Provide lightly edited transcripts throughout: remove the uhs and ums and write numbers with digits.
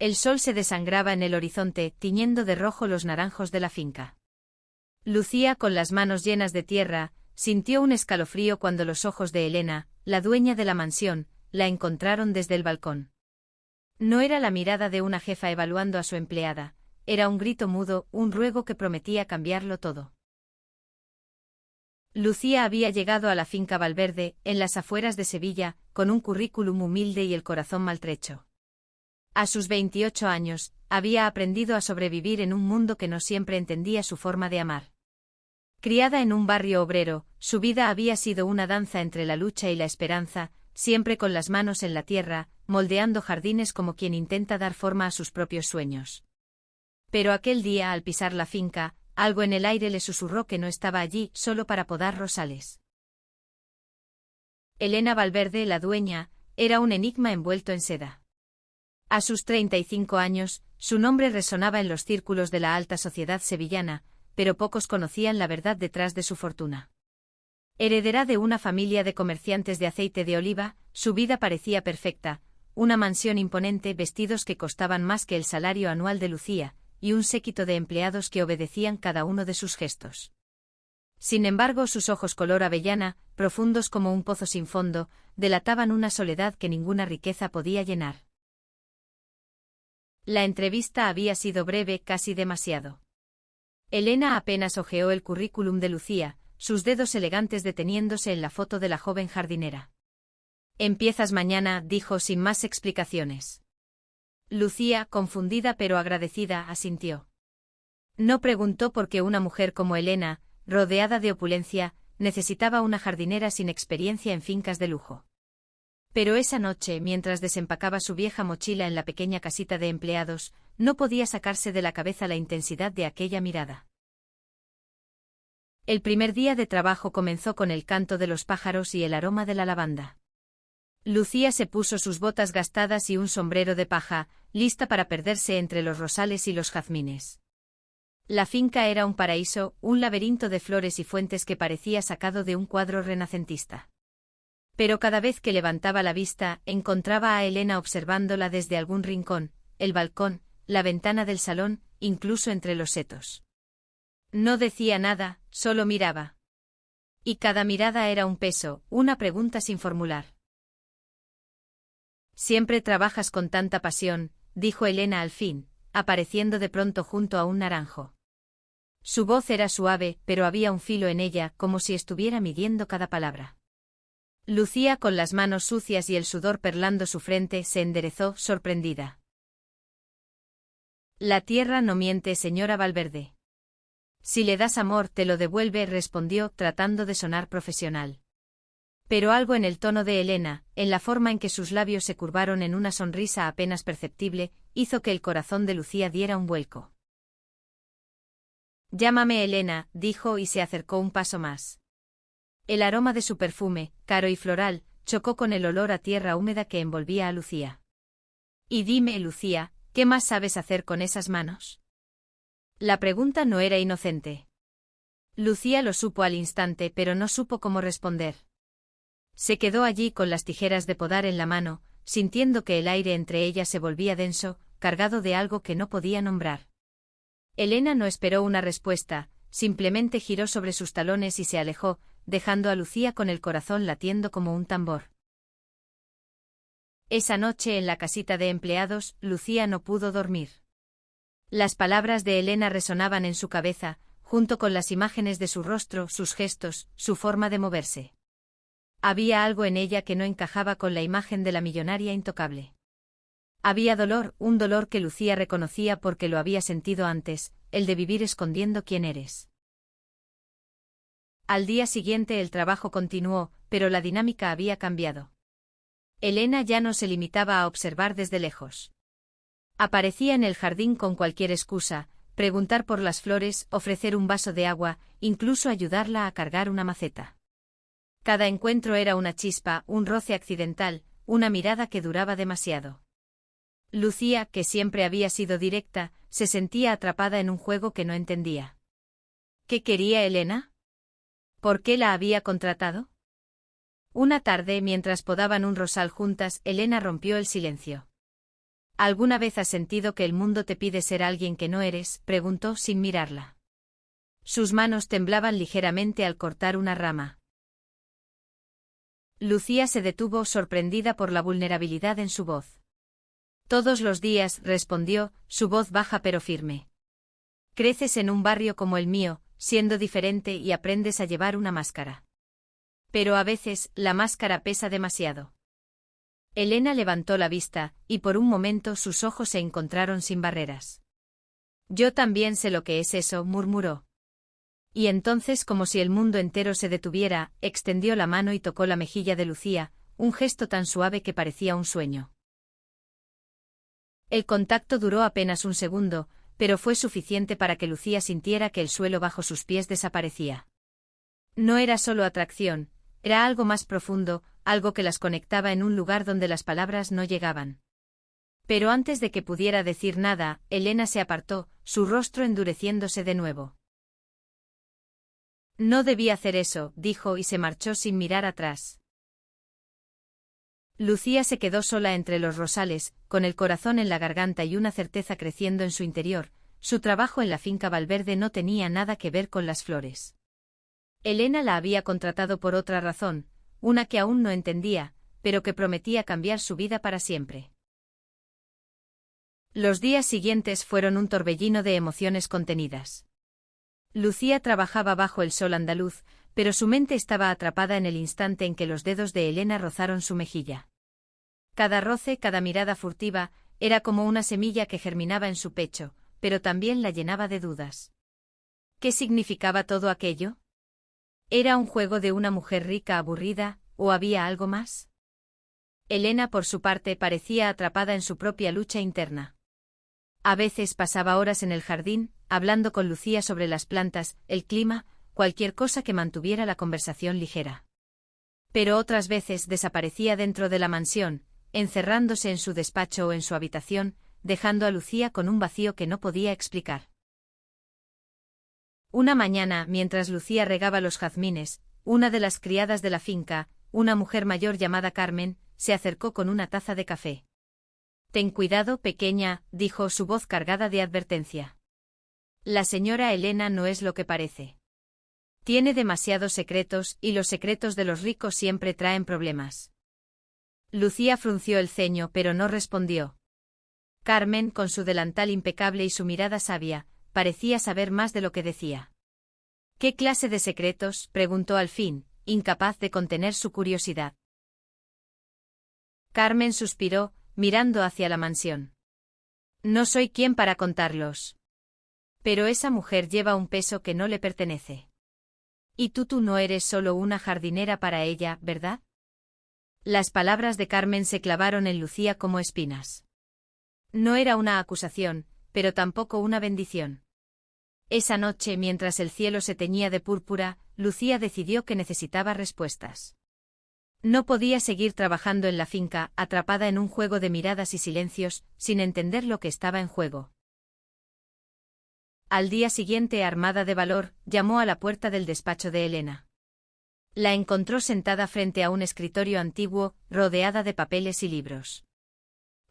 El sol se desangraba en el horizonte, tiñendo de rojo los naranjos de la finca. Lucía, con las manos llenas de tierra, sintió un escalofrío cuando los ojos de Elena, la dueña de la mansión, la encontraron desde el balcón. No era la mirada de una jefa evaluando a su empleada, era un grito mudo, un ruego que prometía cambiarlo todo. Lucía había llegado a la finca Valverde, en las afueras de Sevilla, con un currículum humilde y el corazón maltrecho. A sus 28 años, había aprendido a sobrevivir en un mundo que no siempre entendía su forma de amar. Criada en un barrio obrero, su vida había sido una danza entre la lucha y la esperanza, siempre con las manos en la tierra, moldeando jardines como quien intenta dar forma a sus propios sueños. Pero aquel día, al pisar la finca, algo en el aire le susurró que no estaba allí solo para podar rosales. Elena Valverde, la dueña, era un enigma envuelto en seda. A sus 35 años, su nombre resonaba en los círculos de la alta sociedad sevillana, pero pocos conocían la verdad detrás de su fortuna. Heredera de una familia de comerciantes de aceite de oliva, su vida parecía perfecta, una mansión imponente, vestidos que costaban más que el salario anual de Lucía, y un séquito de empleados que obedecían cada uno de sus gestos. Sin embargo, sus ojos color avellana, profundos como un pozo sin fondo, delataban una soledad que ninguna riqueza podía llenar. La entrevista había sido breve, casi demasiado. Elena apenas hojeó el currículum de Lucía, sus dedos elegantes deteniéndose en la foto de la joven jardinera. «Empiezas mañana», dijo sin más explicaciones. Lucía, confundida pero agradecida, asintió. No preguntó por qué una mujer como Elena, rodeada de opulencia, necesitaba una jardinera sin experiencia en fincas de lujo. Pero esa noche, mientras desempacaba su vieja mochila en la pequeña casita de empleados, no podía sacarse de la cabeza la intensidad de aquella mirada. El primer día de trabajo comenzó con el canto de los pájaros y el aroma de la lavanda. Lucía se puso sus botas gastadas y un sombrero de paja, lista para perderse entre los rosales y los jazmines. La finca era un paraíso, un laberinto de flores y fuentes que parecía sacado de un cuadro renacentista. Pero cada vez que levantaba la vista, encontraba a Elena observándola desde algún rincón, el balcón, la ventana del salón, incluso entre los setos. No decía nada, solo miraba. Y cada mirada era un peso, una pregunta sin formular. «Siempre trabajas con tanta pasión», dijo Elena al fin, apareciendo de pronto junto a un naranjo. Su voz era suave, pero había un filo en ella, como si estuviera midiendo cada palabra. Lucía, con las manos sucias y el sudor perlando su frente, se enderezó, sorprendida. «La tierra no miente, señora Valverde. Si le das amor, te lo devuelve», respondió, tratando de sonar profesional. Pero algo en el tono de Elena, en la forma en que sus labios se curvaron en una sonrisa apenas perceptible, hizo que el corazón de Lucía diera un vuelco. «Llámame Elena», dijo y se acercó un paso más. El aroma de su perfume, caro y floral, chocó con el olor a tierra húmeda que envolvía a Lucía. «Y dime, Lucía, ¿qué más sabes hacer con esas manos?». La pregunta no era inocente. Lucía lo supo al instante, pero no supo cómo responder. Se quedó allí con las tijeras de podar en la mano, sintiendo que el aire entre ellas se volvía denso, cargado de algo que no podía nombrar. Elena no esperó una respuesta, simplemente giró sobre sus talones y se alejó, dejando a Lucía con el corazón latiendo como un tambor. Esa noche en la casita de empleados, Lucía no pudo dormir. Las palabras de Elena resonaban en su cabeza, junto con las imágenes de su rostro, sus gestos, su forma de moverse. Había algo en ella que no encajaba con la imagen de la millonaria intocable. Había dolor, un dolor que Lucía reconocía porque lo había sentido antes, el de vivir escondiendo quién eres. Al día siguiente el trabajo continuó, pero la dinámica había cambiado. Elena ya no se limitaba a observar desde lejos. Aparecía en el jardín con cualquier excusa, preguntar por las flores, ofrecer un vaso de agua, incluso ayudarla a cargar una maceta. Cada encuentro era una chispa, un roce accidental, una mirada que duraba demasiado. Lucía, que siempre había sido directa, se sentía atrapada en un juego que no entendía. ¿Qué quería Elena? ¿Por qué la había contratado? Una tarde, mientras podaban un rosal juntas, Elena rompió el silencio. ¿Alguna vez has sentido que el mundo te pide ser alguien que no eres?, preguntó sin mirarla. Sus manos temblaban ligeramente al cortar una rama. Lucía se detuvo sorprendida por la vulnerabilidad en su voz. Todos los días, respondió, su voz baja pero firme. Creces en un barrio como el mío, siendo diferente y aprendes a llevar una máscara. Pero a veces, la máscara pesa demasiado. Elena levantó la vista, y por un momento sus ojos se encontraron sin barreras. Yo también sé lo que es eso, murmuró. Y entonces, como si el mundo entero se detuviera, extendió la mano y tocó la mejilla de Lucía, un gesto tan suave que parecía un sueño. El contacto duró apenas un segundo, pero fue suficiente para que Lucía sintiera que el suelo bajo sus pies desaparecía. No era solo atracción, era algo más profundo, algo que las conectaba en un lugar donde las palabras no llegaban. Pero antes de que pudiera decir nada, Elena se apartó, su rostro endureciéndose de nuevo. No debía hacer eso, dijo y se marchó sin mirar atrás. Lucía se quedó sola entre los rosales, con el corazón en la garganta y una certeza creciendo en su interior: su trabajo en la finca Valverde no tenía nada que ver con las flores. Elena la había contratado por otra razón, una que aún no entendía, pero que prometía cambiar su vida para siempre. Los días siguientes fueron un torbellino de emociones contenidas. Lucía trabajaba bajo el sol andaluz, pero su mente estaba atrapada en el instante en que los dedos de Elena rozaron su mejilla. Cada roce, cada mirada furtiva, era como una semilla que germinaba en su pecho, pero también la llenaba de dudas. ¿Qué significaba todo aquello? ¿Era un juego de una mujer rica aburrida, o había algo más? Elena, por su parte, parecía atrapada en su propia lucha interna. A veces pasaba horas en el jardín, hablando con Lucía sobre las plantas, el clima, cualquier cosa que mantuviera la conversación ligera. Pero otras veces desaparecía dentro de la mansión, encerrándose en su despacho o en su habitación, dejando a Lucía con un vacío que no podía explicar. Una mañana, mientras Lucía regaba los jazmines, una de las criadas de la finca, una mujer mayor llamada Carmen, se acercó con una taza de café. «Ten cuidado, pequeña», dijo su voz cargada de advertencia. «La señora Elena no es lo que parece. Tiene demasiados secretos, y los secretos de los ricos siempre traen problemas». Lucía frunció el ceño, pero no respondió. Carmen, con su delantal impecable y su mirada sabia, parecía saber más de lo que decía. «¿Qué clase de secretos?», preguntó al fin, incapaz de contener su curiosidad. Carmen suspiró, mirando hacia la mansión. «No soy quien para contarlos. Pero esa mujer lleva un peso que no le pertenece. Y tú no eres solo una jardinera para ella, ¿verdad?». Las palabras de Carmen se clavaron en Lucía como espinas. No era una acusación, pero tampoco una bendición. Esa noche, mientras el cielo se teñía de púrpura, Lucía decidió que necesitaba respuestas. No podía seguir trabajando en la finca, atrapada en un juego de miradas y silencios, sin entender lo que estaba en juego. Al día siguiente, armada de valor, llamó a la puerta del despacho de Elena. La encontró sentada frente a un escritorio antiguo, rodeada de papeles y libros.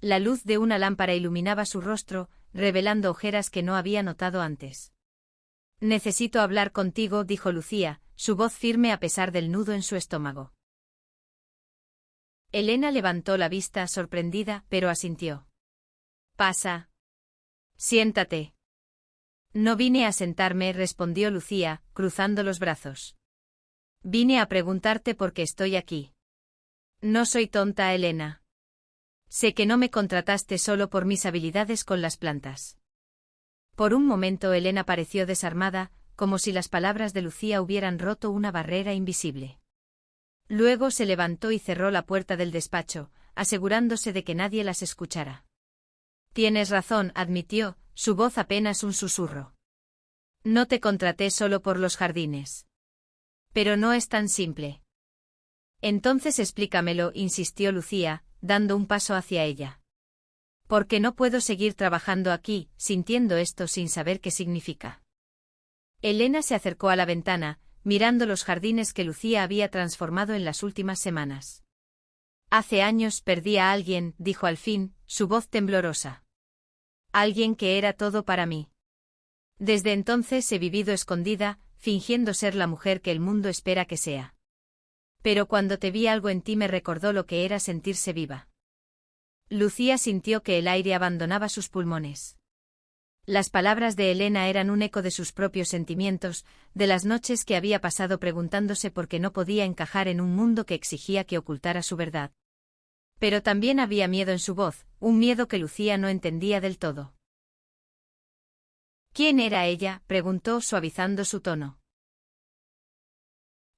La luz de una lámpara iluminaba su rostro, revelando ojeras que no había notado antes. «Necesito hablar contigo», dijo Lucía, su voz firme a pesar del nudo en su estómago. Elena levantó la vista sorprendida, pero asintió. «Pasa. Siéntate». «No vine a sentarme», respondió Lucía, cruzando los brazos. «Vine a preguntarte por qué estoy aquí». «No soy tonta, Elena. Sé que no me contrataste solo por mis habilidades con las plantas». Por un momento Elena pareció desarmada, como si las palabras de Lucía hubieran roto una barrera invisible. Luego se levantó y cerró la puerta del despacho, asegurándose de que nadie las escuchara. «Tienes razón», admitió, su voz apenas un susurro. «No te contraté solo por los jardines. Pero no es tan simple». «Entonces explícamelo», insistió Lucía, dando un paso hacia ella. «Porque no puedo seguir trabajando aquí, sintiendo esto sin saber qué significa». Elena se acercó a la ventana, mirando los jardines que Lucía había transformado en las últimas semanas. Hace años perdí a alguien, dijo al fin, su voz temblorosa. Alguien que era todo para mí. Desde entonces he vivido escondida, fingiendo ser la mujer que el mundo espera que sea. Pero cuando te vi algo en ti me recordó lo que era sentirse viva. Lucía sintió que el aire abandonaba sus pulmones. Las palabras de Elena eran un eco de sus propios sentimientos, de las noches que había pasado preguntándose por qué no podía encajar en un mundo que exigía que ocultara su verdad. Pero también había miedo en su voz, un miedo que Lucía no entendía del todo. ¿Quién era ella?, preguntó suavizando su tono.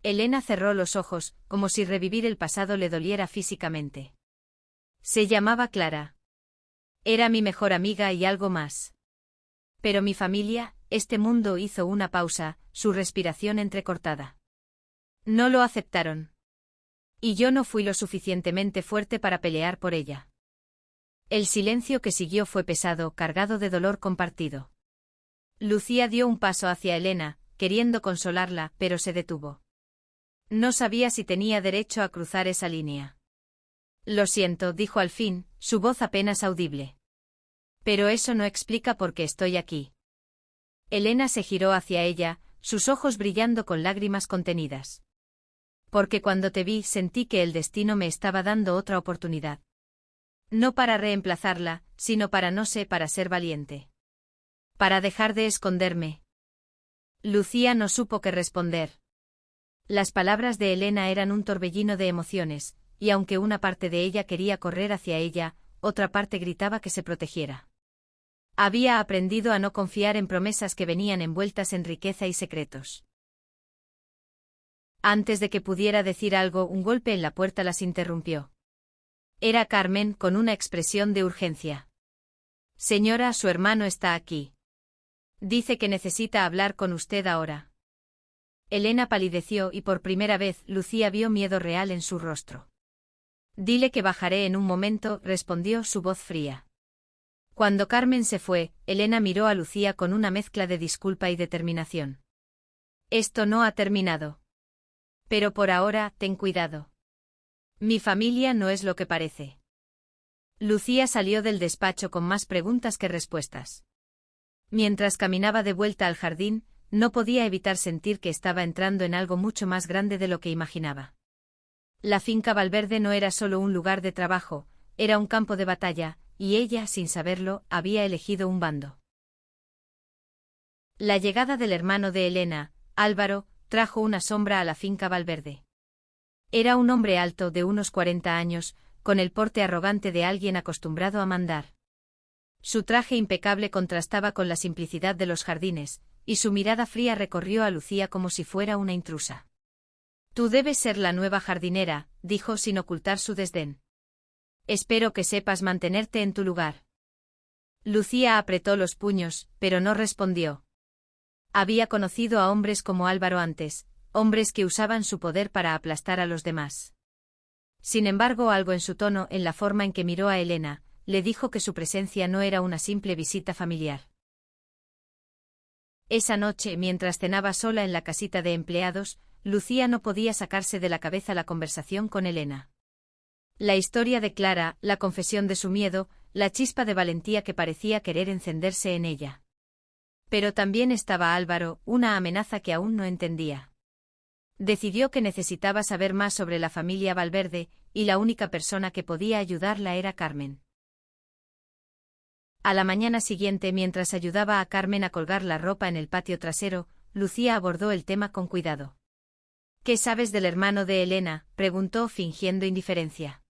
Elena cerró los ojos, como si revivir el pasado le doliera físicamente. Se llamaba Clara. Era mi mejor amiga y algo más. Pero mi familia, este mundo hizo una pausa, su respiración entrecortada. No lo aceptaron. Y yo no fui lo suficientemente fuerte para pelear por ella. El silencio que siguió fue pesado, cargado de dolor compartido. Lucía dio un paso hacia Elena, queriendo consolarla, pero se detuvo. No sabía si tenía derecho a cruzar esa línea. Lo siento, dijo al fin, su voz apenas audible. Pero eso no explica por qué estoy aquí. Elena se giró hacia ella, sus ojos brillando con lágrimas contenidas. Porque cuando te vi sentí que el destino me estaba dando otra oportunidad. No para reemplazarla, sino para ser valiente. Para dejar de esconderme. Lucía no supo qué responder. Las palabras de Elena eran un torbellino de emociones, y aunque una parte de ella quería correr hacia ella, otra parte gritaba que se protegiera. Había aprendido a no confiar en promesas que venían envueltas en riqueza y secretos. Antes de que pudiera decir algo, un golpe en la puerta las interrumpió. Era Carmen, con una expresión de urgencia. Señora, su hermano está aquí. Dice que necesita hablar con usted ahora. Elena palideció y por primera vez Lucía vio miedo real en su rostro. Dile que bajaré en un momento, respondió su voz fría. Cuando Carmen se fue, Elena miró a Lucía con una mezcla de disculpa y determinación. Esto no ha terminado. Pero por ahora, ten cuidado. Mi familia no es lo que parece. Lucía salió del despacho con más preguntas que respuestas. Mientras caminaba de vuelta al jardín, no podía evitar sentir que estaba entrando en algo mucho más grande de lo que imaginaba. La finca Valverde no era solo un lugar de trabajo, era un campo de batalla, y ella, sin saberlo, había elegido un bando. La llegada del hermano de Elena, Álvaro, trajo una sombra a la finca Valverde. Era un hombre alto de unos 40 años, con el porte arrogante de alguien acostumbrado a mandar. Su traje impecable contrastaba con la simplicidad de los jardines, y su mirada fría recorrió a Lucía como si fuera una intrusa. Tú debes ser la nueva jardinera, dijo sin ocultar su desdén. Espero que sepas mantenerte en tu lugar. Lucía apretó los puños, pero no respondió. Había conocido a hombres como Álvaro antes, hombres que usaban su poder para aplastar a los demás. Sin embargo, algo en su tono, en la forma en que miró a Elena, le dijo que su presencia no era una simple visita familiar. Esa noche, mientras cenaba sola en la casita de empleados, Lucía no podía sacarse de la cabeza la conversación con Elena. La historia de Clara, la confesión de su miedo, la chispa de valentía que parecía querer encenderse en ella. Pero también estaba Álvaro, una amenaza que aún no entendía. Decidió que necesitaba saber más sobre la familia Valverde, y la única persona que podía ayudarla era Carmen. A la mañana siguiente, mientras ayudaba a Carmen a colgar la ropa en el patio trasero, Lucía abordó el tema con cuidado. ¿Qué sabes del hermano de Elena?, preguntó fingiendo indiferencia.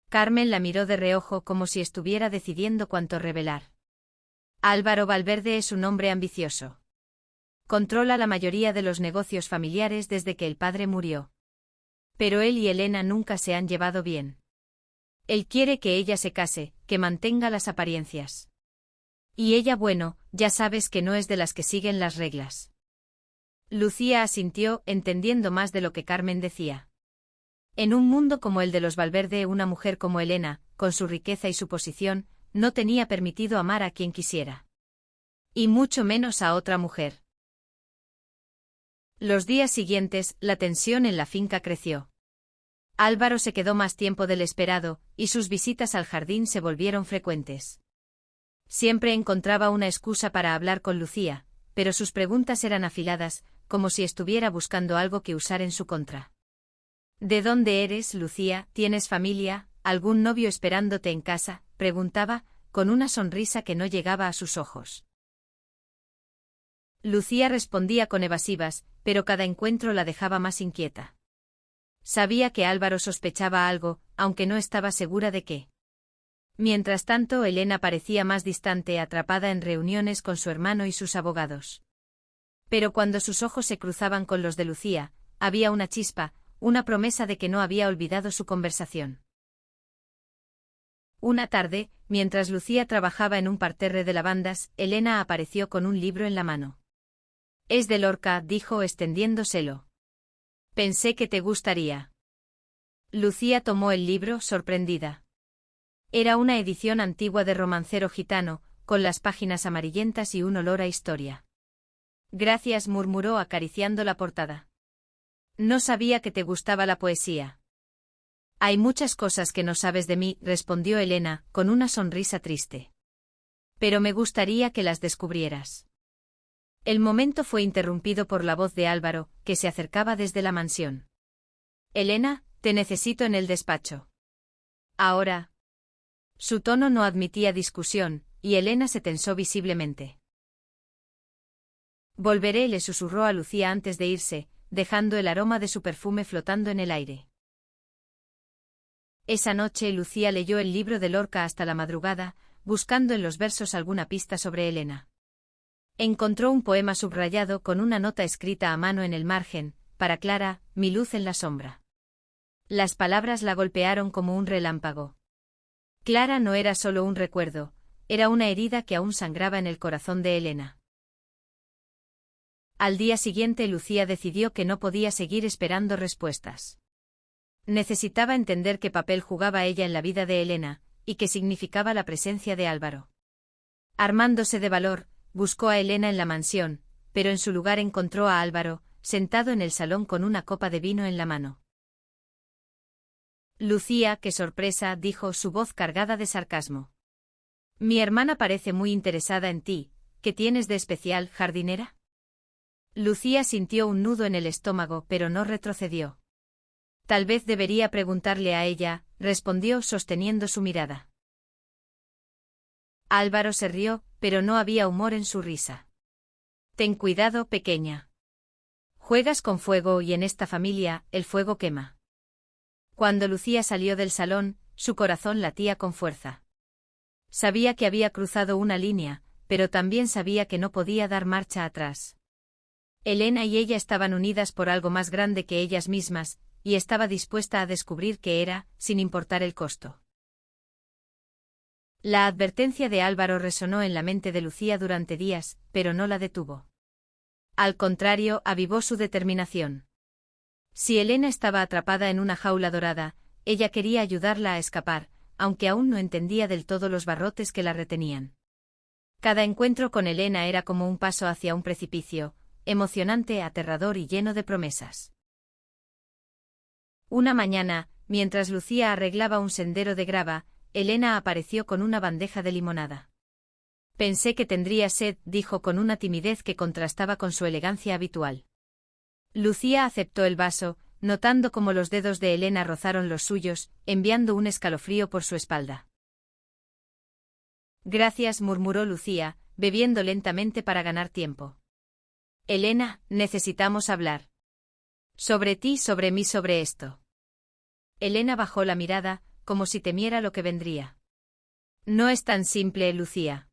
Carmen la miró de reojo como si estuviera decidiendo cuánto revelar. Álvaro Valverde es un hombre ambicioso. Controla la mayoría de los negocios familiares desde que el padre murió. Pero él y Elena nunca se han llevado bien. Él quiere que ella se case, que mantenga las apariencias. Y ella, bueno, ya sabes que no es de las que siguen las reglas. Lucía asintió, entendiendo más de lo que Carmen decía. En un mundo como el de los Valverde, una mujer como Elena, con su riqueza y su posición, no tenía permitido amar a quien quisiera. Y mucho menos a otra mujer. Los días siguientes, la tensión en la finca creció. Álvaro se quedó más tiempo del esperado, y sus visitas al jardín se volvieron frecuentes. Siempre encontraba una excusa para hablar con Lucía, pero sus preguntas eran afiladas, como si estuviera buscando algo que usar en su contra. ¿De dónde eres, Lucía? ¿Tienes familia? ¿Algún novio esperándote en casa?, preguntaba, con una sonrisa que no llegaba a sus ojos. Lucía respondía con evasivas, pero cada encuentro la dejaba más inquieta. Sabía que Álvaro sospechaba algo, aunque no estaba segura de qué. Mientras tanto, Elena parecía más distante, atrapada en reuniones con su hermano y sus abogados. Pero cuando sus ojos se cruzaban con los de Lucía, había una chispa, una promesa de que no había olvidado su conversación. Una tarde, mientras Lucía trabajaba en un parterre de lavandas, Elena apareció con un libro en la mano. «Es de Lorca», dijo extendiéndoselo. «Pensé que te gustaría». Lucía tomó el libro, sorprendida. Era una edición antigua de romancero gitano, con las páginas amarillentas y un olor a historia. «Gracias», murmuró acariciando la portada. «No sabía que te gustaba la poesía». «Hay muchas cosas que no sabes de mí», respondió Elena, con una sonrisa triste. «Pero me gustaría que las descubrieras». El momento fue interrumpido por la voz de Álvaro, que se acercaba desde la mansión. «Elena, te necesito en el despacho». «¿Ahora?» Su tono no admitía discusión, y Elena se tensó visiblemente. «Volveré», le susurró a Lucía antes de irse, dejando el aroma de su perfume flotando en el aire. Esa noche Lucía leyó el libro de Lorca hasta la madrugada, buscando en los versos alguna pista sobre Elena. Encontró un poema subrayado con una nota escrita a mano en el margen: «Para Clara, mi luz en la sombra». Las palabras la golpearon como un relámpago. Clara no era solo un recuerdo, era una herida que aún sangraba en el corazón de Elena. Al día siguiente Lucía decidió que no podía seguir esperando respuestas. Necesitaba entender qué papel jugaba ella en la vida de Elena, y qué significaba la presencia de Álvaro. Armándose de valor, buscó a Elena en la mansión, pero en su lugar encontró a Álvaro, sentado en el salón con una copa de vino en la mano. «Lucía, qué sorpresa», dijo, su voz cargada de sarcasmo. «Mi hermana parece muy interesada en ti. ¿Qué tienes de especial, jardinera?» Lucía sintió un nudo en el estómago, pero no retrocedió. «Tal vez debería preguntarle a ella», respondió sosteniendo su mirada. Álvaro se rió, pero no había humor en su risa. «Ten cuidado, pequeña. Juegas con fuego y en esta familia, el fuego quema». Cuando Lucía salió del salón, su corazón latía con fuerza. Sabía que había cruzado una línea, pero también sabía que no podía dar marcha atrás. Elena y ella estaban unidas por algo más grande que ellas mismas, y estaba dispuesta a descubrir qué era, sin importar el costo. La advertencia de Álvaro resonó en la mente de Lucía durante días, pero no la detuvo. Al contrario, avivó su determinación. Si Elena estaba atrapada en una jaula dorada, ella quería ayudarla a escapar, aunque aún no entendía del todo los barrotes que la retenían. Cada encuentro con Elena era como un paso hacia un precipicio, emocionante, aterrador y lleno de promesas. Una mañana, mientras Lucía arreglaba un sendero de grava, Elena apareció con una bandeja de limonada. «Pensé que tendría sed», dijo con una timidez que contrastaba con su elegancia habitual. Lucía aceptó el vaso, notando cómo los dedos de Elena rozaron los suyos, enviando un escalofrío por su espalda. «Gracias», murmuró Lucía, bebiendo lentamente para ganar tiempo. «Elena, necesitamos hablar. Sobre ti, sobre mí, sobre esto». Elena bajó la mirada, como si temiera lo que vendría. «No es tan simple, Lucía.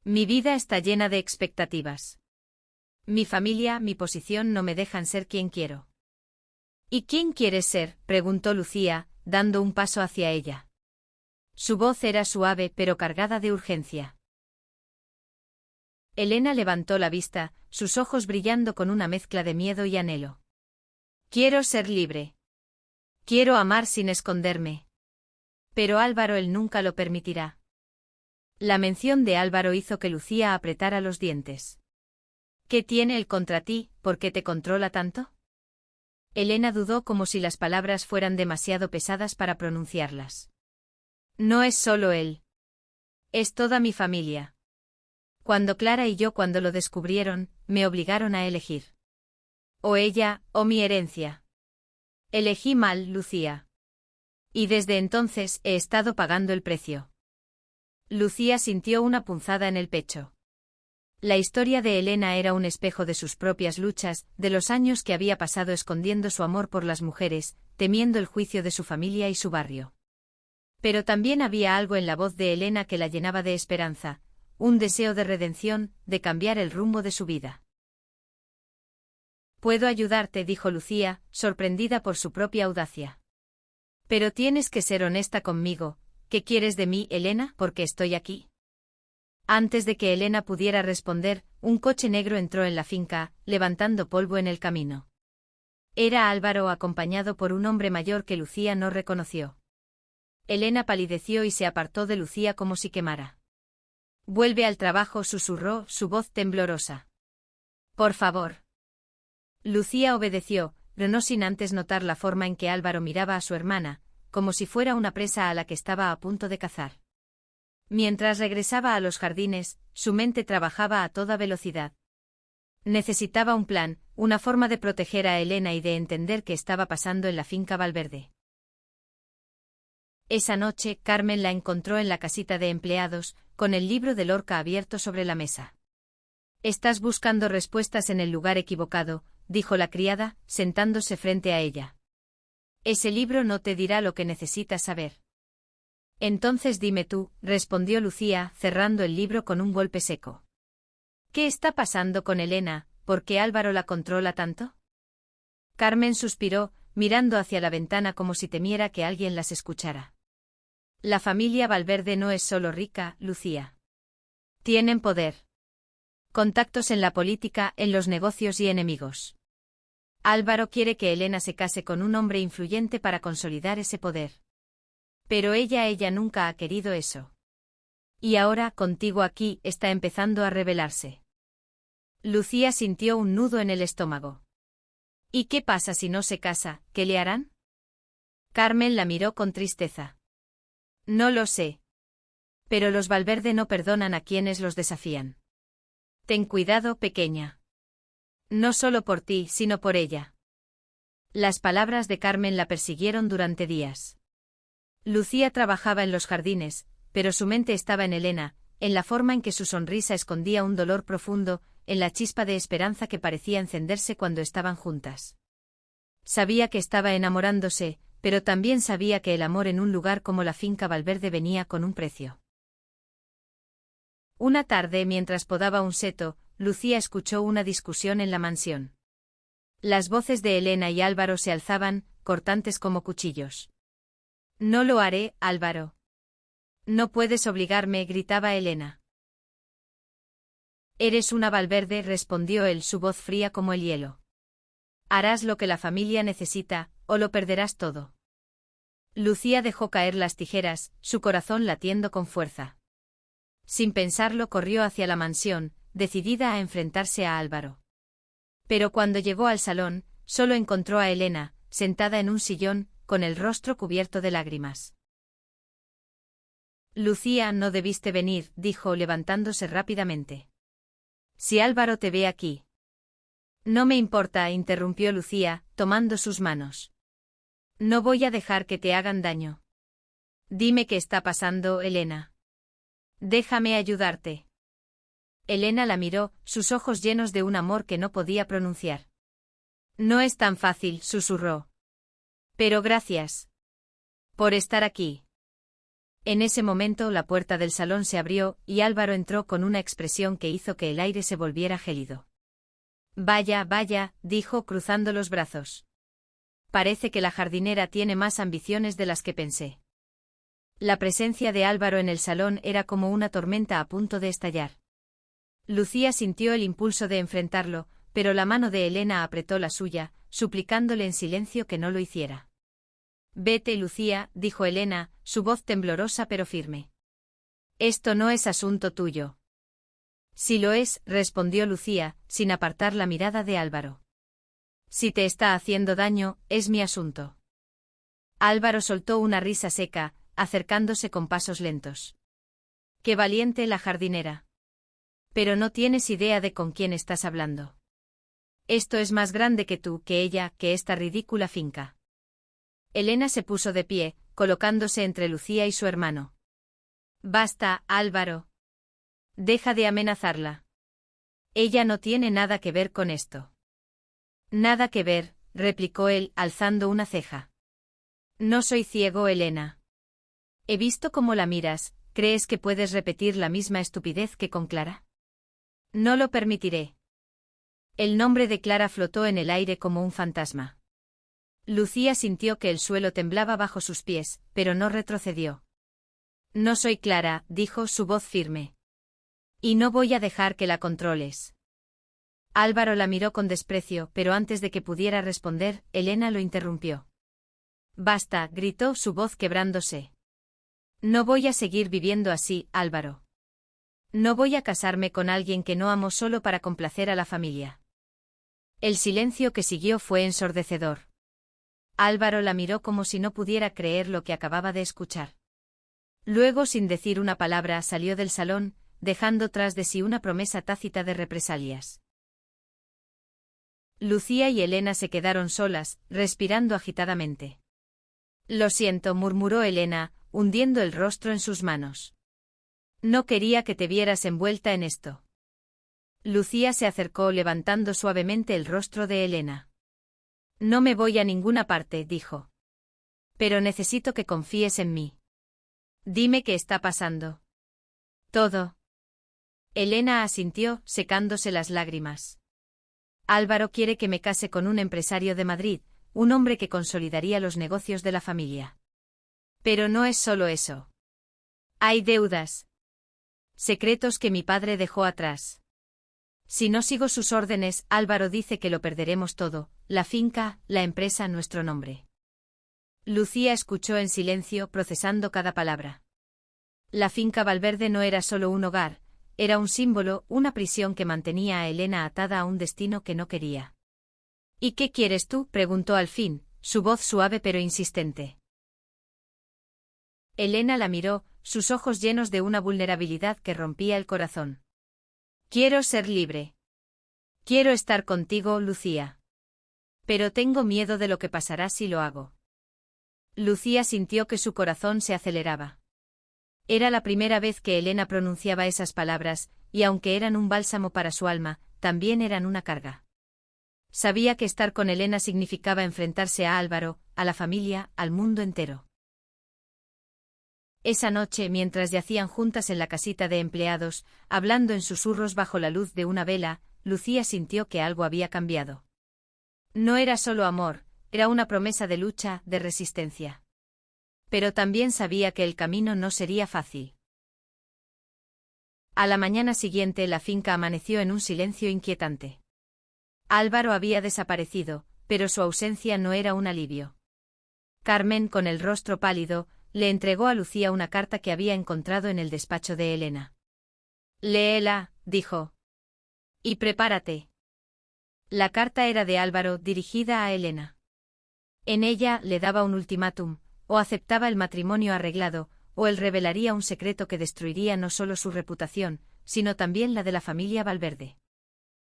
Mi vida está llena de expectativas. Mi familia, mi posición no me dejan ser quien quiero». «¿Y quién quieres ser?», preguntó Lucía, dando un paso hacia ella. Su voz era suave pero cargada de urgencia. Elena levantó la vista, sus ojos brillando con una mezcla de miedo y anhelo. «Quiero ser libre. Quiero amar sin esconderme. Pero Álvaro, él nunca lo permitirá». La mención de Álvaro hizo que Lucía apretara los dientes. «¿Qué tiene él contra ti? ¿Por qué te controla tanto?». Elena dudó como si las palabras fueran demasiado pesadas para pronunciarlas. No es solo él. Es toda mi familia. Cuando Clara y yo cuando lo descubrieron, me obligaron a elegir. O ella, o mi herencia. Elegí mal, Lucía. Y desde entonces he estado pagando el precio. Lucía sintió una punzada en el pecho. La historia de Elena era un espejo de sus propias luchas, de los años que había pasado escondiendo su amor por las mujeres, temiendo el juicio de su familia y su barrio. Pero también había algo en la voz de Elena que la llenaba de esperanza, un deseo de redención, de cambiar el rumbo de su vida. Puedo ayudarte, dijo Lucía, sorprendida por su propia audacia. Pero tienes que ser honesta conmigo. ¿Qué quieres de mí, Elena? Porque estoy aquí. Antes de que Elena pudiera responder, un coche negro entró en la finca, levantando polvo en el camino. Era Álvaro acompañado por un hombre mayor que Lucía no reconoció. Elena palideció y se apartó de Lucía como si quemara. Vuelve al trabajo, susurró, su voz temblorosa. Por favor. Lucía obedeció, pero no sin antes notar la forma en que Álvaro miraba a su hermana, como si fuera una presa a la que estaba a punto de cazar. Mientras regresaba a los jardines, su mente trabajaba a toda velocidad. Necesitaba un plan, una forma de proteger a Elena y de entender qué estaba pasando en la finca Valverde. Esa noche, Carmen la encontró en la casita de empleados, con el libro de Lorca abierto sobre la mesa. «Estás buscando respuestas en el lugar equivocado», dijo la criada, sentándose frente a ella. «Ese libro no te dirá lo que necesitas saber». «Entonces dime tú», respondió Lucía, cerrando el libro con un golpe seco. «¿Qué está pasando con Elena? ¿Por qué Álvaro la controla tanto?» Carmen suspiró, mirando hacia la ventana como si temiera que alguien las escuchara. «La familia Valverde no es solo rica, Lucía. Tienen poder. Contactos en la política, en los negocios y enemigos. Álvaro quiere que Elena se case con un hombre influyente para consolidar ese poder. Pero ella nunca ha querido eso. Y ahora, contigo aquí, está empezando a rebelarse». Lucía sintió un nudo en el estómago. «¿Y qué pasa si no se casa? ¿Qué le harán?» Carmen la miró con tristeza. «No lo sé. Pero los Valverde no perdonan a quienes los desafían. Ten cuidado, pequeña. No solo por ti, sino por ella». Las palabras de Carmen la persiguieron durante días. Lucía trabajaba en los jardines, pero su mente estaba en Elena, en la forma en que su sonrisa escondía un dolor profundo, en la chispa de esperanza que parecía encenderse cuando estaban juntas. Sabía que estaba enamorándose, pero también sabía que el amor en un lugar como la finca Valverde venía con un precio. Una tarde, mientras podaba un seto, Lucía escuchó una discusión en la mansión. Las voces de Elena y Álvaro se alzaban, cortantes como cuchillos. «No lo haré, Álvaro. No puedes obligarme», gritaba Elena. «Eres una Valverde», respondió él, su voz fría como el hielo. «Harás lo que la familia necesita, o lo perderás todo». Lucía dejó caer las tijeras, su corazón latiendo con fuerza. Sin pensarlo corrió hacia la mansión, decidida a enfrentarse a Álvaro. Pero cuando llegó al salón, solo encontró a Elena, sentada en un sillón, con el rostro cubierto de lágrimas. «Lucía, no debiste venir», dijo levantándose rápidamente. «Si Álvaro te ve aquí». «No me importa», interrumpió Lucía, tomando sus manos. «No voy a dejar que te hagan daño. Dime qué está pasando, Elena. Déjame ayudarte». Elena la miró, sus ojos llenos de un amor que no podía pronunciar. «No es tan fácil», susurró. «Pero gracias. Por estar aquí». En ese momento la puerta del salón se abrió, y Álvaro entró con una expresión que hizo que el aire se volviera gélido. «Vaya, vaya», dijo cruzando los brazos. «Parece que la jardinera tiene más ambiciones de las que pensé». La presencia de Álvaro en el salón era como una tormenta a punto de estallar. Lucía sintió el impulso de enfrentarlo, pero la mano de Elena apretó la suya, suplicándole en silencio que no lo hiciera. «Vete, Lucía», dijo Elena, su voz temblorosa pero firme. «Esto no es asunto tuyo». «Sí lo es», respondió Lucía, sin apartar la mirada de Álvaro. Si te está haciendo daño, es mi asunto. Álvaro soltó una risa seca, acercándose con pasos lentos. Qué valiente la jardinera. Pero no tienes idea de con quién estás hablando. Esto es más grande que tú, que ella, que esta ridícula finca. Elena se puso de pie, colocándose entre Lucía y su hermano. Basta, Álvaro. Deja de amenazarla. Ella no tiene nada que ver con esto. Nada que ver, replicó él, alzando una ceja. No soy ciego, Elena. He visto cómo la miras, ¿crees que puedes repetir la misma estupidez que con Clara? No lo permitiré. El nombre de Clara flotó en el aire como un fantasma. Lucía sintió que el suelo temblaba bajo sus pies, pero no retrocedió. No soy Clara, dijo su voz firme. Y no voy a dejar que la controles. Álvaro la miró con desprecio, pero antes de que pudiera responder, Elena lo interrumpió. Basta, gritó su voz quebrándose. No voy a seguir viviendo así, Álvaro. No voy a casarme con alguien que no amo solo para complacer a la familia. El silencio que siguió fue ensordecedor. Álvaro la miró como si no pudiera creer lo que acababa de escuchar. Luego, sin decir una palabra, salió del salón, dejando tras de sí una promesa tácita de represalias. Lucía y Elena se quedaron solas, respirando agitadamente. Lo siento, murmuró Elena, hundiendo el rostro en sus manos. No quería que te vieras envuelta en esto. Lucía se acercó levantando suavemente el rostro de Elena. No me voy a ninguna parte, dijo. Pero necesito que confíes en mí. Dime qué está pasando. Todo. Elena asintió, secándose las lágrimas. Álvaro quiere que me case con un empresario de Madrid, un hombre que consolidaría los negocios de la familia. Pero no es solo eso. Hay deudas. Secretos que mi padre dejó atrás. Si no sigo sus órdenes, Álvaro dice que lo perderemos todo, la finca, la empresa, nuestro nombre. Lucía escuchó en silencio, procesando cada palabra. La finca Valverde no era solo un hogar, era un símbolo, una prisión que mantenía a Elena atada a un destino que no quería. ¿Y qué quieres tú?, preguntó al fin, su voz suave pero insistente. Elena la miró, sus ojos llenos de una vulnerabilidad que rompía el corazón. Quiero ser libre. Quiero estar contigo, Lucía. Pero tengo miedo de lo que pasará si lo hago. Lucía sintió que su corazón se aceleraba. Era la primera vez que Elena pronunciaba esas palabras, y aunque eran un bálsamo para su alma, también eran una carga. Sabía que estar con Elena significaba enfrentarse a Álvaro, a la familia, al mundo entero. Esa noche, mientras yacían juntas en la casita de empleados, hablando en susurros bajo la luz de una vela, Lucía sintió que algo había cambiado. No era solo amor, era una promesa de lucha, de resistencia. Pero también sabía que el camino no sería fácil. A la mañana siguiente la finca amaneció en un silencio inquietante. Álvaro había desaparecido, pero su ausencia no era un alivio. Carmen, con el rostro pálido, le entregó a Lucía una carta que había encontrado en el despacho de Elena. Léela, dijo. Y prepárate. La carta era de Álvaro, dirigida a Elena. En ella le daba un ultimátum, o aceptaba el matrimonio arreglado, o él revelaría un secreto que destruiría no solo su reputación, sino también la de la familia Valverde.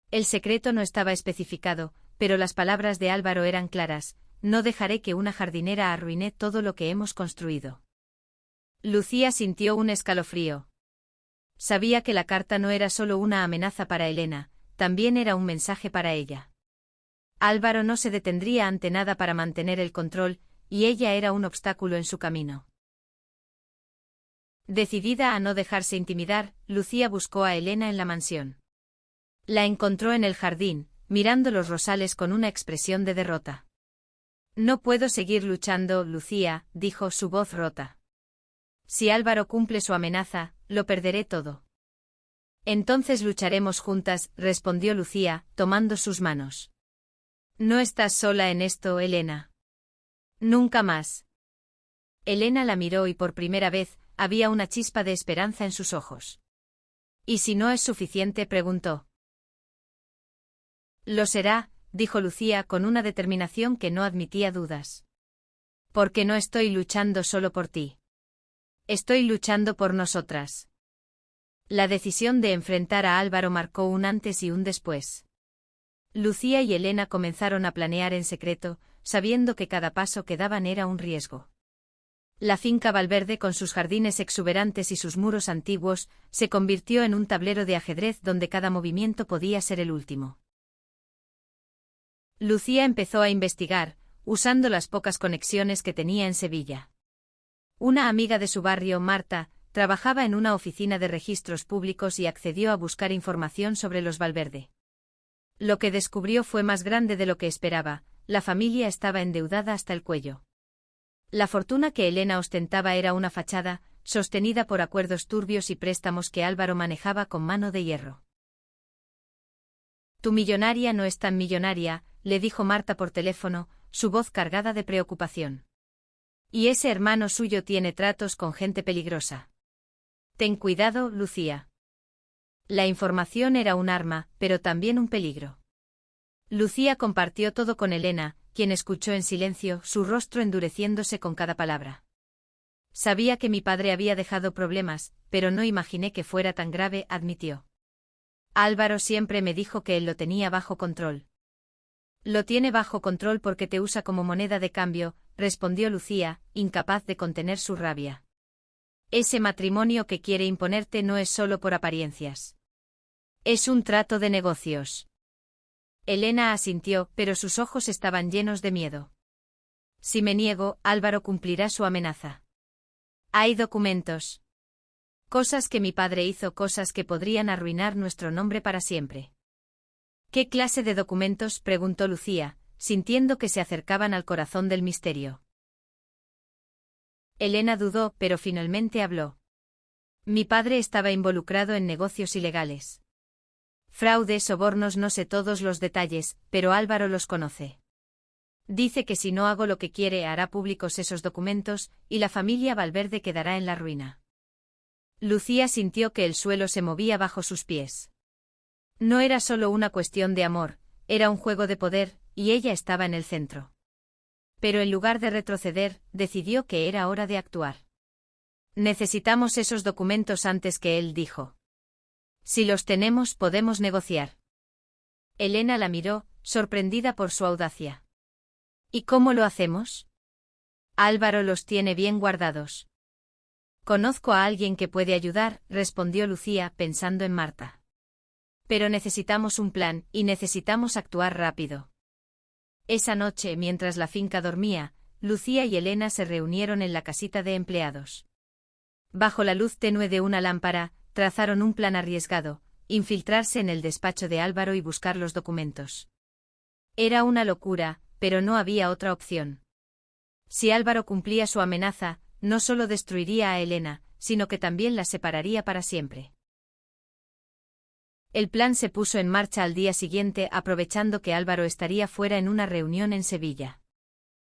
El secreto no estaba especificado, pero las palabras de Álvaro eran claras: no dejaré que una jardinera arruine todo lo que hemos construido. Lucía sintió un escalofrío. Sabía que la carta no era solo una amenaza para Elena, también era un mensaje para ella. Álvaro no se detendría ante nada para mantener el control, y ella era un obstáculo en su camino. Decidida a no dejarse intimidar, Lucía buscó a Elena en la mansión. La encontró en el jardín, mirando los rosales con una expresión de derrota. No puedo seguir luchando, Lucía, dijo, su voz rota. Si Álvaro cumple su amenaza, lo perderé todo. Entonces lucharemos juntas, respondió Lucía, tomando sus manos. No estás sola en esto, Elena. Nunca más. Elena la miró y por primera vez, había una chispa de esperanza en sus ojos. ¿Y si no es suficiente?, preguntó. Lo será, dijo Lucía con una determinación que no admitía dudas. Porque no estoy luchando solo por ti. Estoy luchando por nosotras. La decisión de enfrentar a Álvaro marcó un antes y un después. Lucía y Elena comenzaron a planear en secreto, sabiendo que cada paso que daban era un riesgo. La finca Valverde, con sus jardines exuberantes y sus muros antiguos, se convirtió en un tablero de ajedrez donde cada movimiento podía ser el último. Lucía empezó a investigar, usando las pocas conexiones que tenía en Sevilla. Una amiga de su barrio, Marta, trabajaba en una oficina de registros públicos y accedió a buscar información sobre los Valverde. Lo que descubrió fue más grande de lo que esperaba: la familia estaba endeudada hasta el cuello. La fortuna que Elena ostentaba era una fachada, sostenida por acuerdos turbios y préstamos que Álvaro manejaba con mano de hierro. Tu millonaria no es tan millonaria, le dijo Marta por teléfono, su voz cargada de preocupación. Y ese hermano suyo tiene tratos con gente peligrosa. Ten cuidado, Lucía. La información era un arma, pero también un peligro. Lucía compartió todo con Elena, quien escuchó en silencio, su rostro endureciéndose con cada palabra. Sabía que mi padre había dejado problemas, pero no imaginé que fuera tan grave, admitió. Álvaro siempre me dijo que él lo tenía bajo control. Lo tiene bajo control porque te usa como moneda de cambio, respondió Lucía, incapaz de contener su rabia. Ese matrimonio que quiere imponerte no es solo por apariencias. Es un trato de negocios. Elena asintió, pero sus ojos estaban llenos de miedo. Si me niego, Álvaro cumplirá su amenaza. Hay documentos. Cosas que mi padre hizo, cosas que podrían arruinar nuestro nombre para siempre. ¿Qué clase de documentos?, preguntó Lucía, sintiendo que se acercaban al corazón del misterio. Elena dudó, pero finalmente habló. Mi padre estaba involucrado en negocios ilegales. Fraude, sobornos, no sé todos los detalles, pero Álvaro los conoce. Dice que si no hago lo que quiere hará públicos esos documentos, y la familia Valverde quedará en la ruina. Lucía sintió que el suelo se movía bajo sus pies. No era solo una cuestión de amor, era un juego de poder, y ella estaba en el centro. Pero en lugar de retroceder, decidió que era hora de actuar. Necesitamos esos documentos antes, que él dijo. Si los tenemos, podemos negociar. Elena la miró, sorprendida por su audacia. ¿Y cómo lo hacemos? Álvaro los tiene bien guardados. Conozco a alguien que puede ayudar, respondió Lucía, pensando en Marta. Pero necesitamos un plan, y necesitamos actuar rápido. Esa noche, mientras la finca dormía, Lucía y Elena se reunieron en la casita de empleados. Bajo la luz tenue de una lámpara, trazaron un plan arriesgado: infiltrarse en el despacho de Álvaro y buscar los documentos. Era una locura, pero no había otra opción. Si Álvaro cumplía su amenaza, no solo destruiría a Elena, sino que también la separaría para siempre. El plan se puso en marcha al día siguiente, aprovechando que Álvaro estaría fuera en una reunión en Sevilla.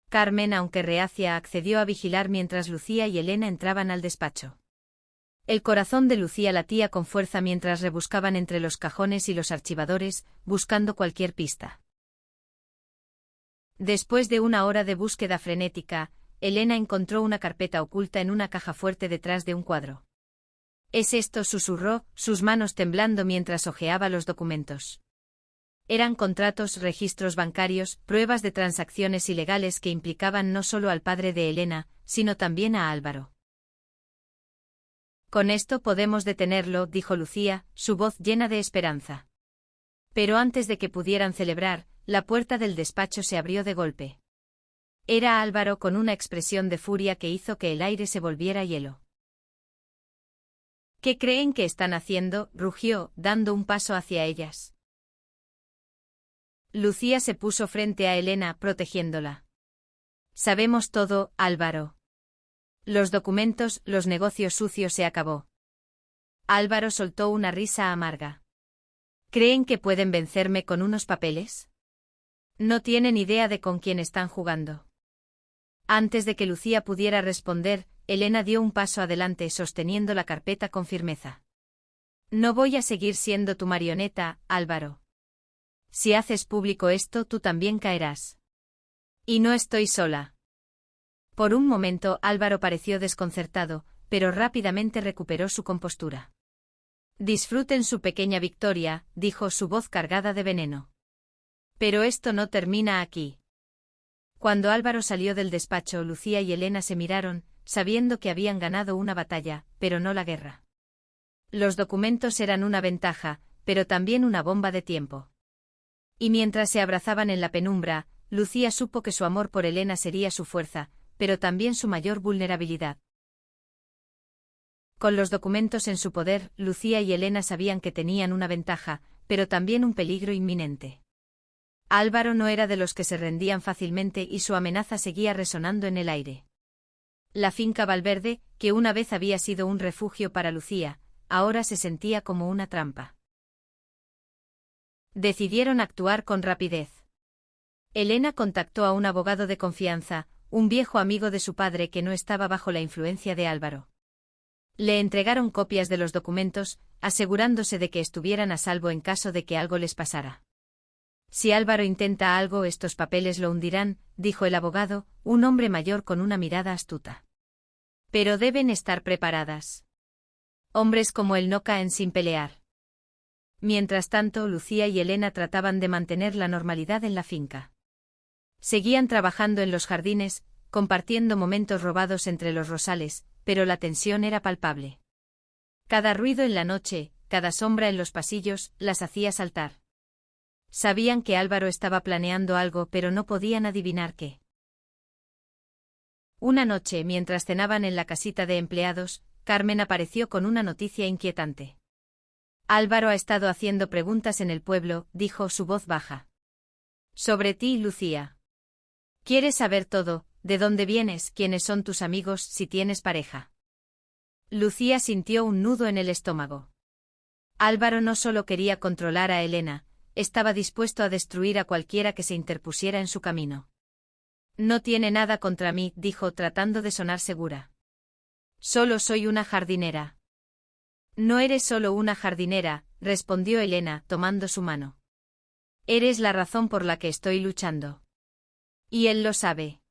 Carmen, aunque reacia, accedió a vigilar mientras Lucía y Elena entraban al despacho. El corazón de Lucía latía con fuerza mientras rebuscaban entre los cajones y los archivadores, buscando cualquier pista. Después de una hora de búsqueda frenética, Elena encontró una carpeta oculta en una caja fuerte detrás de un cuadro. «¿Es esto?», susurró, sus manos temblando mientras hojeaba los documentos. Eran contratos, registros bancarios, pruebas de transacciones ilegales que implicaban no solo al padre de Elena, sino también a Álvaro. Con esto podemos detenerlo, dijo Lucía, su voz llena de esperanza. Pero antes de que pudieran celebrar, la puerta del despacho se abrió de golpe. Era Álvaro, con una expresión de furia que hizo que el aire se volviera hielo. ¿Qué creen que están haciendo?, rugió, dando un paso hacia ellas. Lucía se puso frente a Elena, protegiéndola. Sabemos todo, Álvaro. Los documentos, los negocios sucios, se acabó. Álvaro soltó una risa amarga. ¿Creen que pueden vencerme con unos papeles? No tienen idea de con quién están jugando. Antes de que Lucía pudiera responder, Elena dio un paso adelante, sosteniendo la carpeta con firmeza. No voy a seguir siendo tu marioneta, Álvaro. Si haces público esto, tú también caerás. Y no estoy sola. Por un momento Álvaro pareció desconcertado, pero rápidamente recuperó su compostura. Disfruten su pequeña victoria, dijo su voz cargada de veneno. Pero esto no termina aquí. Cuando Álvaro salió del despacho, Lucía y Elena se miraron, sabiendo que habían ganado una batalla, pero no la guerra. Los documentos eran una ventaja, pero también una bomba de tiempo. Y mientras se abrazaban en la penumbra, Lucía supo que su amor por Elena sería su fuerza, pero también su mayor vulnerabilidad. Con los documentos en su poder, Lucía y Elena sabían que tenían una ventaja, pero también un peligro inminente. Álvaro no era de los que se rendían fácilmente y su amenaza seguía resonando en el aire. La finca Valverde, que una vez había sido un refugio para Lucía, ahora se sentía como una trampa. Decidieron actuar con rapidez. Elena contactó a un abogado de confianza, un viejo amigo de su padre que no estaba bajo la influencia de Álvaro. Le entregaron copias de los documentos, asegurándose de que estuvieran a salvo en caso de que algo les pasara. Si Álvaro intenta algo, estos papeles lo hundirán, dijo el abogado, un hombre mayor con una mirada astuta. Pero deben estar preparadas. Hombres como él no caen sin pelear. Mientras tanto, Lucía y Elena trataban de mantener la normalidad en la finca. Seguían trabajando en los jardines, compartiendo momentos robados entre los rosales, pero la tensión era palpable. Cada ruido en la noche, cada sombra en los pasillos, las hacía saltar. Sabían que Álvaro estaba planeando algo, pero no podían adivinar qué. Una noche, mientras cenaban en la casita de empleados, Carmen apareció con una noticia inquietante. Álvaro ha estado haciendo preguntas en el pueblo, dijo su voz baja. Sobre ti, Lucía. ¿Quieres saber todo? ¿De dónde vienes? ¿Quiénes son tus amigos? ¿Si tienes pareja? Lucía sintió un nudo en el estómago. Álvaro no solo quería controlar a Elena, estaba dispuesto a destruir a cualquiera que se interpusiera en su camino. No tiene nada contra mí, dijo tratando de sonar segura. Solo soy una jardinera. No eres solo una jardinera, respondió Elena, tomando su mano. Eres la razón por la que estoy luchando. Y él lo sabe.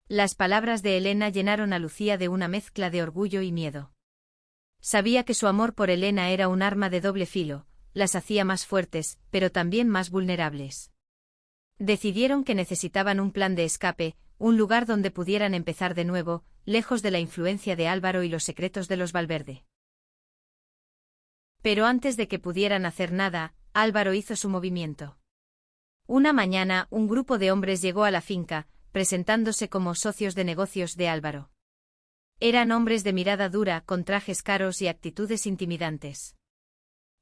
Las palabras de Elena llenaron a Lucía de una mezcla de orgullo y miedo. Sabía que su amor por Elena era un arma de doble filo, las hacía más fuertes, pero también más vulnerables. Decidieron que necesitaban un plan de escape, un lugar donde pudieran empezar de nuevo, lejos de la influencia de Álvaro y los secretos de los Valverde. Pero antes de que pudieran hacer nada, Álvaro hizo su movimiento. Una mañana, un grupo de hombres llegó a la finca, presentándose como socios de negocios de Álvaro. Eran hombres de mirada dura, con trajes caros y actitudes intimidantes.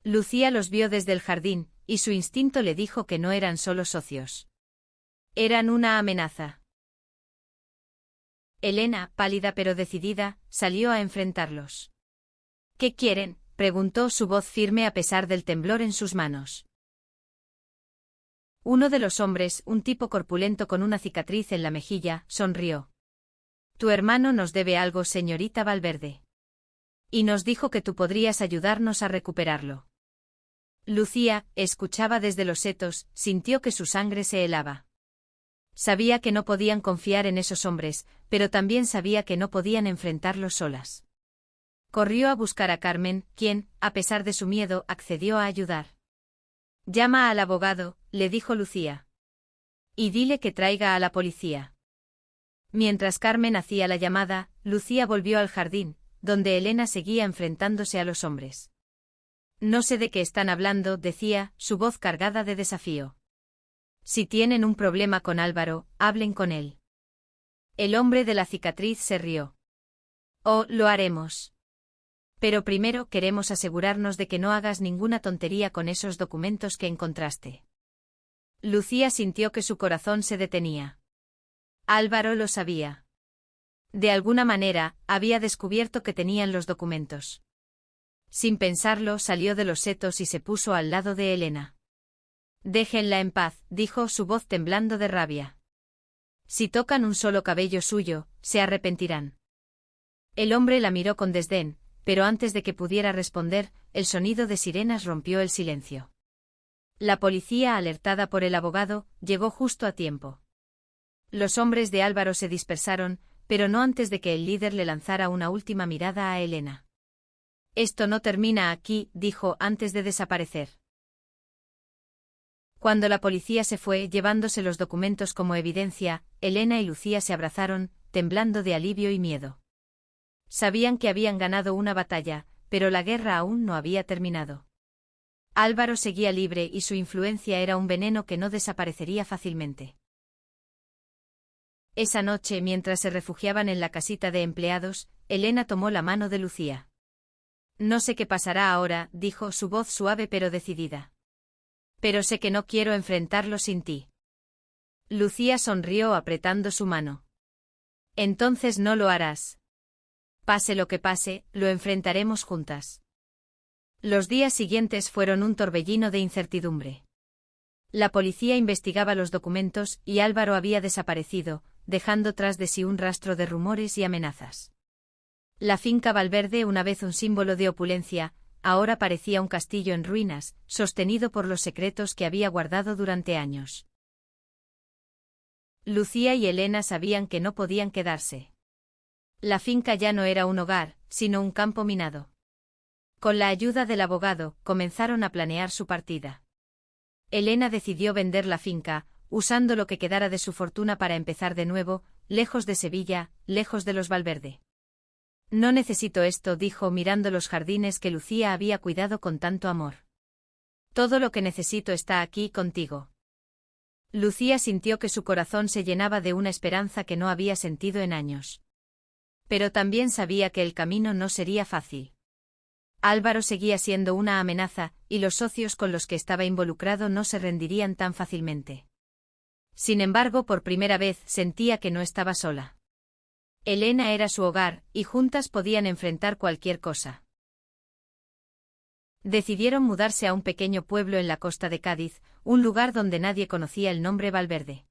Lucía los vio desde el jardín, y su instinto le dijo que no eran solo socios. Eran una amenaza. Elena, pálida pero decidida, salió a enfrentarlos. ¿Qué quieren?, preguntó su voz firme a pesar del temblor en sus manos. Uno de los hombres, un tipo corpulento con una cicatriz en la mejilla, sonrió. Tu hermano nos debe algo, señorita Valverde. Y nos dijo que tú podrías ayudarnos a recuperarlo. Lucía, escuchaba desde los setos, sintió que su sangre se helaba. Sabía que no podían confiar en esos hombres, pero también sabía que no podían enfrentarlos solas. Corrió a buscar a Carmen, quien, a pesar de su miedo, accedió a ayudar. Llama al abogado, le dijo Lucía. Y dile que traiga a la policía. Mientras Carmen hacía la llamada, Lucía volvió al jardín, donde Elena seguía enfrentándose a los hombres. No sé de qué están hablando, decía, su voz cargada de desafío. Si tienen un problema con Álvaro, hablen con él. El hombre de la cicatriz se rió. Oh, lo haremos. Pero primero queremos asegurarnos de que no hagas ninguna tontería con esos documentos que encontraste. Lucía sintió que su corazón se detenía. Álvaro lo sabía. De alguna manera, había descubierto que tenían los documentos. Sin pensarlo, salió de los setos y se puso al lado de Elena. Déjenla en paz, dijo, su voz temblando de rabia. Si tocan un solo cabello suyo, se arrepentirán. El hombre la miró con desdén, pero antes de que pudiera responder, el sonido de sirenas rompió el silencio. La policía, alertada por el abogado, llegó justo a tiempo. Los hombres de Álvaro se dispersaron, pero no antes de que el líder le lanzara una última mirada a Elena. «Esto no termina aquí», dijo antes de desaparecer. Cuando la policía se fue, llevándose los documentos como evidencia, Elena y Lucía se abrazaron, temblando de alivio y miedo. Sabían que habían ganado una batalla, pero la guerra aún no había terminado. Álvaro seguía libre y su influencia era un veneno que no desaparecería fácilmente. Esa noche, mientras se refugiaban en la casita de empleados, Elena tomó la mano de Lucía. «No sé qué pasará ahora», dijo, su voz suave pero decidida. «Pero sé que no quiero enfrentarlo sin ti». Lucía sonrió apretando su mano. «Entonces no lo harás. Pase lo que pase, lo enfrentaremos juntas». Los días siguientes fueron un torbellino de incertidumbre. La policía investigaba los documentos y Álvaro había desaparecido, dejando tras de sí un rastro de rumores y amenazas. La finca Valverde, una vez un símbolo de opulencia, ahora parecía un castillo en ruinas, sostenido por los secretos que había guardado durante años. Lucía y Elena sabían que no podían quedarse. La finca ya no era un hogar, sino un campo minado. Con la ayuda del abogado, comenzaron a planear su partida. Elena decidió vender la finca, usando lo que quedara de su fortuna para empezar de nuevo, lejos de Sevilla, lejos de los Valverde. «No necesito esto», dijo mirando los jardines que Lucía había cuidado con tanto amor. «Todo lo que necesito está aquí contigo». Lucía sintió que su corazón se llenaba de una esperanza que no había sentido en años. Pero también sabía que el camino no sería fácil. Álvaro seguía siendo una amenaza, y los socios con los que estaba involucrado no se rendirían tan fácilmente. Sin embargo, por primera vez sentía que no estaba sola. Elena era su hogar, y juntas podían enfrentar cualquier cosa. Decidieron mudarse a un pequeño pueblo en la costa de Cádiz, un lugar donde nadie conocía el nombre Valverde.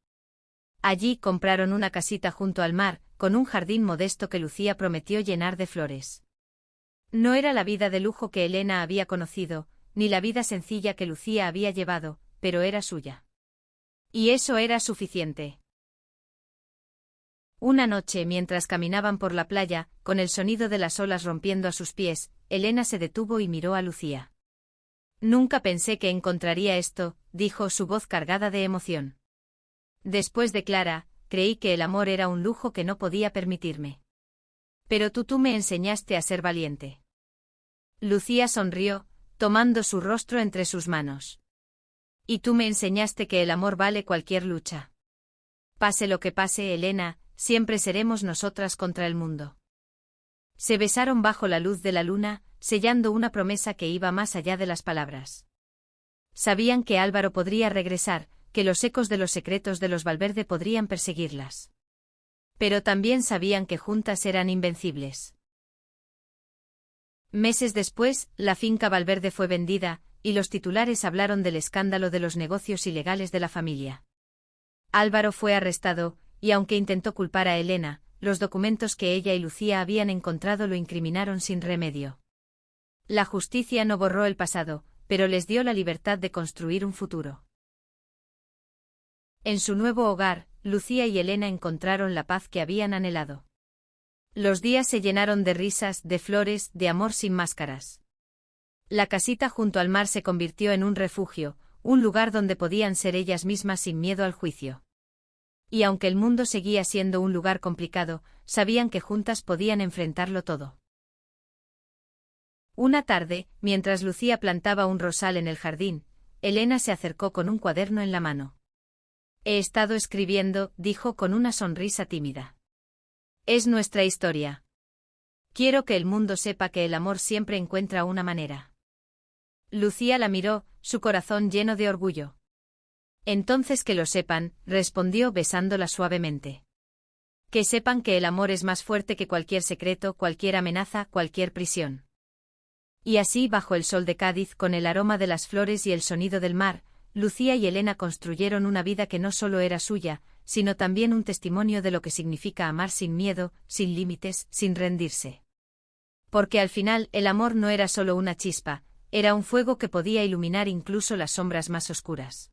Allí compraron una casita junto al mar, con un jardín modesto que Lucía prometió llenar de flores. No era la vida de lujo que Elena había conocido, ni la vida sencilla que Lucía había llevado, pero era suya. Y eso era suficiente. Una noche, mientras caminaban por la playa, con el sonido de las olas rompiendo a sus pies, Elena se detuvo y miró a Lucía. «Nunca pensé que encontraría esto», dijo, su voz cargada de emoción. «Después de Clara, creí que el amor era un lujo que no podía permitirme. Pero tú me enseñaste a ser valiente». Lucía sonrió, tomando su rostro entre sus manos. «Y tú me enseñaste que el amor vale cualquier lucha. Pase lo que pase, Elena, siempre seremos nosotras contra el mundo». Se besaron bajo la luz de la luna, sellando una promesa que iba más allá de las palabras. Sabían que Álvaro podría regresar, que los ecos de los secretos de los Valverde podrían perseguirlas. Pero también sabían que juntas eran invencibles. Meses después, la finca Valverde fue vendida, y los titulares hablaron del escándalo de los negocios ilegales de la familia. Álvaro fue arrestado, y aunque intentó culpar a Elena, los documentos que ella y Lucía habían encontrado lo incriminaron sin remedio. La justicia no borró el pasado, pero les dio la libertad de construir un futuro. En su nuevo hogar, Lucía y Elena encontraron la paz que habían anhelado. Los días se llenaron de risas, de flores, de amor sin máscaras. La casita junto al mar se convirtió en un refugio, un lugar donde podían ser ellas mismas sin miedo al juicio. Y aunque el mundo seguía siendo un lugar complicado, sabían que juntas podían enfrentarlo todo. Una tarde, mientras Lucía plantaba un rosal en el jardín, Elena se acercó con un cuaderno en la mano. «He estado escribiendo», dijo con una sonrisa tímida. «Es nuestra historia. Quiero que el mundo sepa que el amor siempre encuentra una manera». Lucía la miró, su corazón lleno de orgullo. «Entonces que lo sepan», respondió besándola suavemente. «Que sepan que el amor es más fuerte que cualquier secreto, cualquier amenaza, cualquier prisión». Y así, bajo el sol de Cádiz, con el aroma de las flores y el sonido del mar, Lucía y Elena construyeron una vida que no solo era suya, sino también un testimonio de lo que significa amar sin miedo, sin límites, sin rendirse. Porque al final, el amor no era solo una chispa, Era un fuego que podía iluminar incluso las sombras más oscuras.